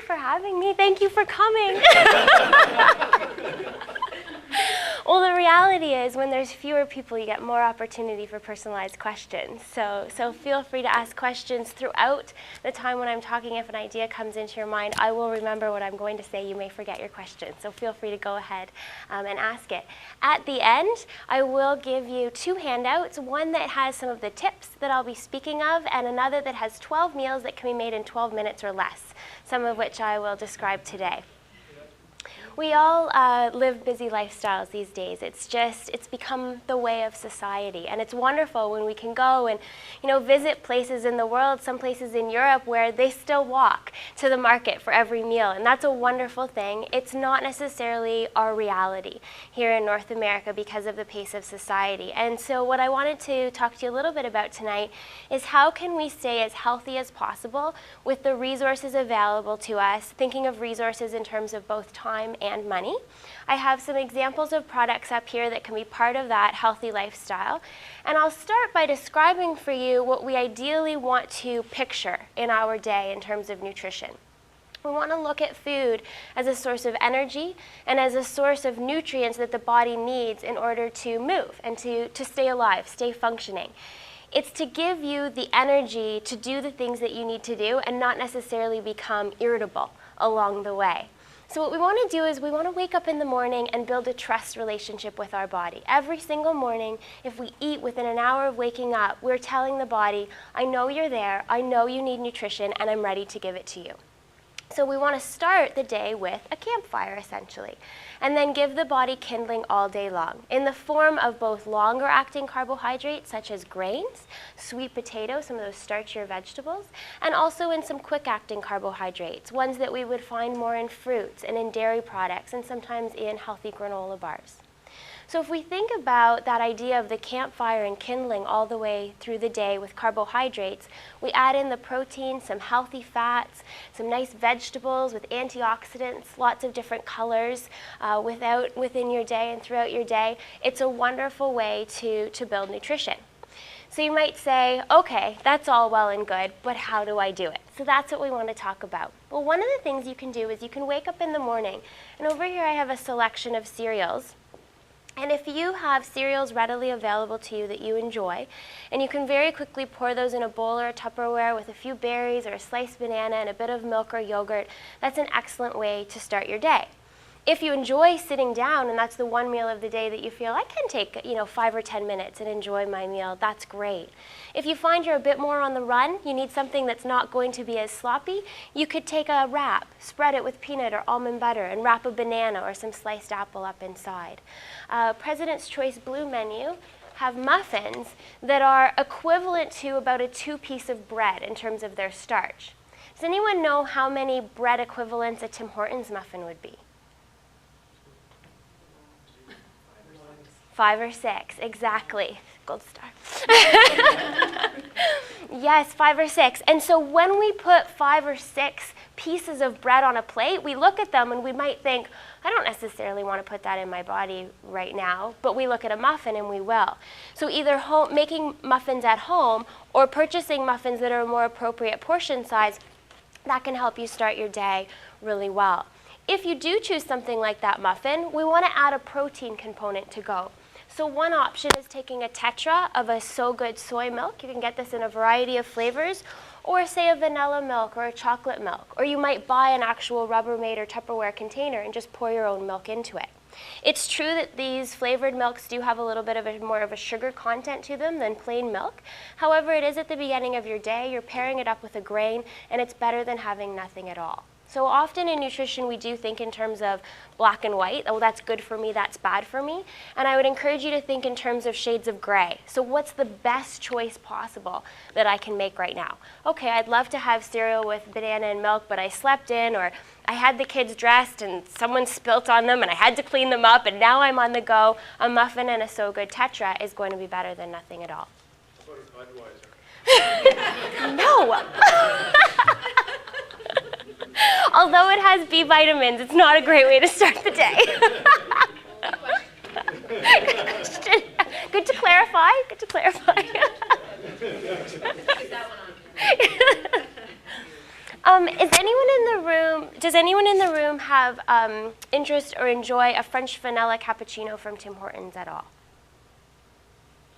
for having me. Thank you for coming. Well, the reality is when there's fewer people, you get more opportunity for personalized questions. So feel free to ask questions throughout the time when I'm talking. If an idea comes into your mind, I will remember what I'm going to say. You may forget your question, so feel free to go ahead and ask it. At the end, I will give you 2 handouts, one that has some of the tips that I'll be speaking of, and another that has 12 meals that can be made in 12 minutes or less, some of which I will describe today. We all live busy lifestyles these days. It's become the way of society. And it's wonderful when we can go and, visit places in the world, some places in Europe where they still walk to the market for every meal. And that's a wonderful thing. It's not necessarily our reality here in North America because of the pace of society. And so what I wanted to talk to you a little bit about tonight is how can we stay as healthy as possible with the resources available to us, thinking of resources in terms of both time and money. I have some examples of products up here that can be part of that healthy lifestyle. And I'll start by describing for you what we ideally want to picture in our day in terms of nutrition. We want to look at food as a source of energy and as a source of nutrients that the body needs in order to move and to stay alive, stay functioning. It's to give you the energy to do the things that you need to do and not necessarily become irritable along the way. So what we want to do is we want to wake up in the morning and build a trust relationship with our body. Every single morning, if we eat within an hour of waking up, we're telling the body, I know you're there, I know you need nutrition, and I'm ready to give it to you. So we want to start the day with a campfire, essentially, and then give the body kindling all day long in the form of both longer-acting carbohydrates, such as grains, sweet potatoes, some of those starchier vegetables, and also in some quick-acting carbohydrates, ones that we would find more in fruits and in dairy products and sometimes in healthy granola bars. So if we think about that idea of the campfire and kindling all the way through the day with carbohydrates, we add in the protein, some healthy fats, some nice vegetables with antioxidants, lots of different colors within your day and throughout your day. It's a wonderful way to build nutrition. So you might say, okay, that's all well and good, but how do I do it? So that's what we want to talk about. Well, one of the things you can do is you can wake up in the morning, and over here I have a selection of cereals. And if you have cereals readily available to you that you enjoy, and you can very quickly pour those in a bowl or a Tupperware with a few berries or a sliced banana and a bit of milk or yogurt, that's an excellent way to start your day. If you enjoy sitting down and that's the one meal of the day that you feel, I can take 5 or 10 minutes and enjoy my meal, that's great. If you find you're a bit more on the run, you need something that's not going to be as sloppy, you could take a wrap, spread it with peanut or almond butter, and wrap a banana or some sliced apple up inside. President's Choice Blue menu have muffins that are equivalent to about a 2-piece of bread in terms of their starch. Does anyone know how many bread equivalents a Tim Hortons muffin would be? 5 or 6, exactly. Gold star. Yes, 5 or 6. And so when we put 5 or 6 pieces of bread on a plate, we look at them and we might think, I don't necessarily want to put that in my body right now, but we look at a muffin and we will. So either making muffins at home or purchasing muffins that are a more appropriate portion size, that can help you start your day really well. If you do choose something like that muffin, we want to add a protein component to go. So one option is taking a tetra of a So Good soy milk. You can get this in a variety of flavors, or say a vanilla milk or a chocolate milk. Or you might buy an actual Rubbermaid or Tupperware container and just pour your own milk into it. It's true that these flavored milks do have a little bit of more of a sugar content to them than plain milk. However, it is at the beginning of your day, you're pairing it up with a grain, and it's better than having nothing at all. So often in nutrition we do think in terms of black and white. Oh, that's good for me, that's bad for me. And I would encourage you to think in terms of shades of gray. So what's the best choice possible that I can make right now? Okay, I'd love to have cereal with banana and milk, but I slept in, or I had the kids dressed and someone spilt on them and I had to clean them up and now I'm on the go. A muffin and a So Good Tetra is going to be better than nothing at all. What about Budweiser? No. Although it has B vitamins, it's not a great way to start the day. Good to clarify. Good to clarify. Does anyone in the room have interest or enjoy a French vanilla cappuccino from Tim Hortons at all?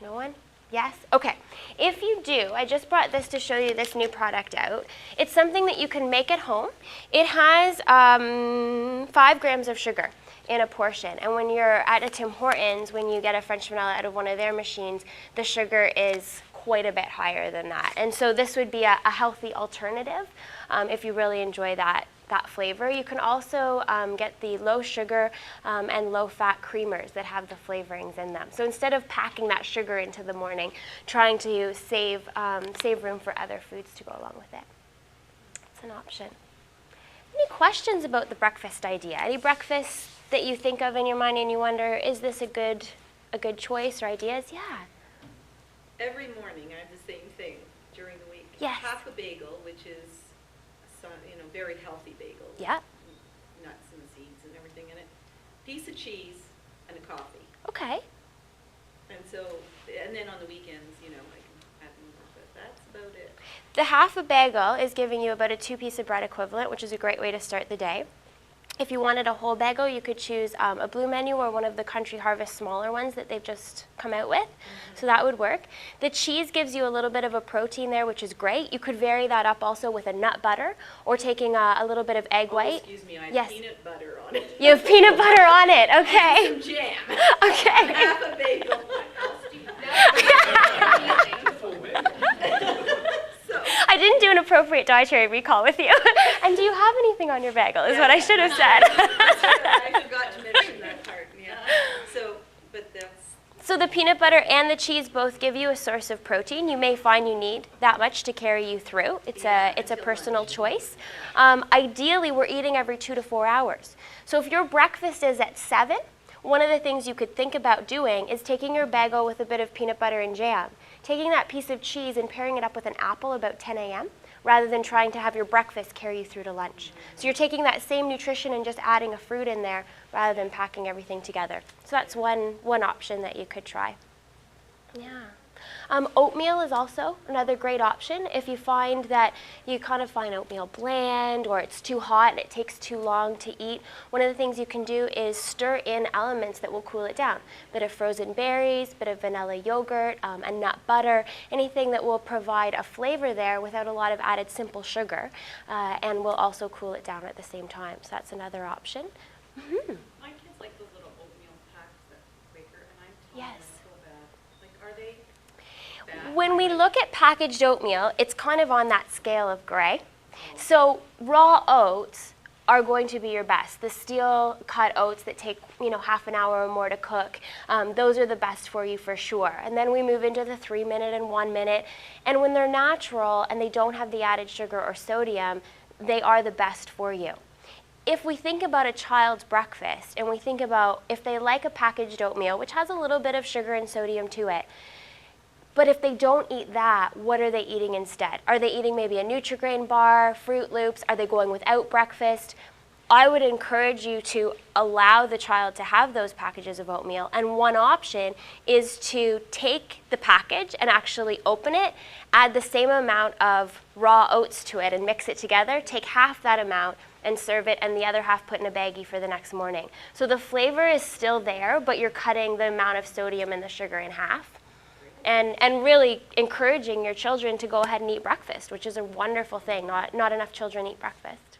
No one? Yes? Okay. If you do, I just brought this to show you this new product out. It's something that you can make at home. It has 5 grams of sugar in a portion. And when you're at a Tim Hortons, when you get a French vanilla out of one of their machines, the sugar is quite a bit higher than that. And so this would be a healthy alternative if you really enjoy that flavor. You can also get the low sugar and low fat creamers that have the flavorings in them. So instead of packing that sugar into the morning, trying to save room for other foods to go along with it. It's an option. Any questions about the breakfast idea? Any breakfasts that you think of in your mind and you wonder, is this a good choice or ideas? Yeah. Every morning I have the same thing during the week. Yes. Half a bagel, which is some, very healthy bagel. Yeah. Nuts and seeds and everything in it. Piece of cheese and a coffee. Okay. And then on the weekends, I can have more, but that's about it. The half a bagel is giving you about a 2-piece of bread equivalent, which is a great way to start the day. If you wanted a whole bagel, you could choose a blue menu or one of the Country Harvest smaller ones that they've just come out with. So that would work. The cheese gives you a little bit of a protein there, which is great. You could vary that up also with a nut butter or taking a little bit of egg white. Excuse me, I have Yes. peanut butter on it. You have peanut butter on it, okay. And some jam. Okay. Half a bagel. I didn't do an appropriate dietary recall with you. And do you have anything on your bagel is what I should have said. I forgot to mention that part, yeah. So the peanut butter and the cheese both give you a source of protein. You may find you need that much to carry you through. It's a personal choice. Ideally, we're eating every 2 to 4 hours. So if your breakfast is at 7, one of the things you could think about doing is taking your bagel with a bit of peanut butter and jam, taking that piece of cheese and pairing it up with an apple about 10 a.m., rather than trying to have your breakfast carry you through to lunch. So you're taking that same nutrition and just adding a fruit in there rather than packing everything together. So that's one option that you could try. Yeah. Oatmeal is also another great option. If you find that you kind of find oatmeal bland or it's too hot and it takes too long to eat, one of the things you can do is stir in elements that will cool it down. A bit of frozen berries, a bit of vanilla yogurt, a nut butter, anything that will provide a flavor there without a lot of added simple sugar and will also cool it down at the same time. So that's another option. Mm-hmm. My kids like those little oatmeal packs that Quaker, and I'm Yes. so bad. Like, are they bad? When we look at packaged oatmeal, it's kind of on that scale of gray. So raw oats are going to be your best. The steel cut oats that take half an hour or more to cook, those are the best for you for sure. And then we move into the 3-minute and 1-minute. And when they're natural and they don't have the added sugar or sodium, they are the best for you. If we think about a child's breakfast and we think about if they like a packaged oatmeal, which has a little bit of sugar and sodium to it, but if they don't eat that, what are they eating instead? Are they eating maybe a Nutri-Grain bar, Fruit Loops? Are they going without breakfast? I would encourage you to allow the child to have those packages of oatmeal. And one option is to take the package and actually open it, add the same amount of raw oats to it and mix it together, take half that amount and serve it, and the other half put in a baggie for the next morning. So the flavor is still there, but you're cutting the amount of sodium and the sugar in half. And really encouraging your children to go ahead and eat breakfast, which is a wonderful thing. Not enough children eat breakfast.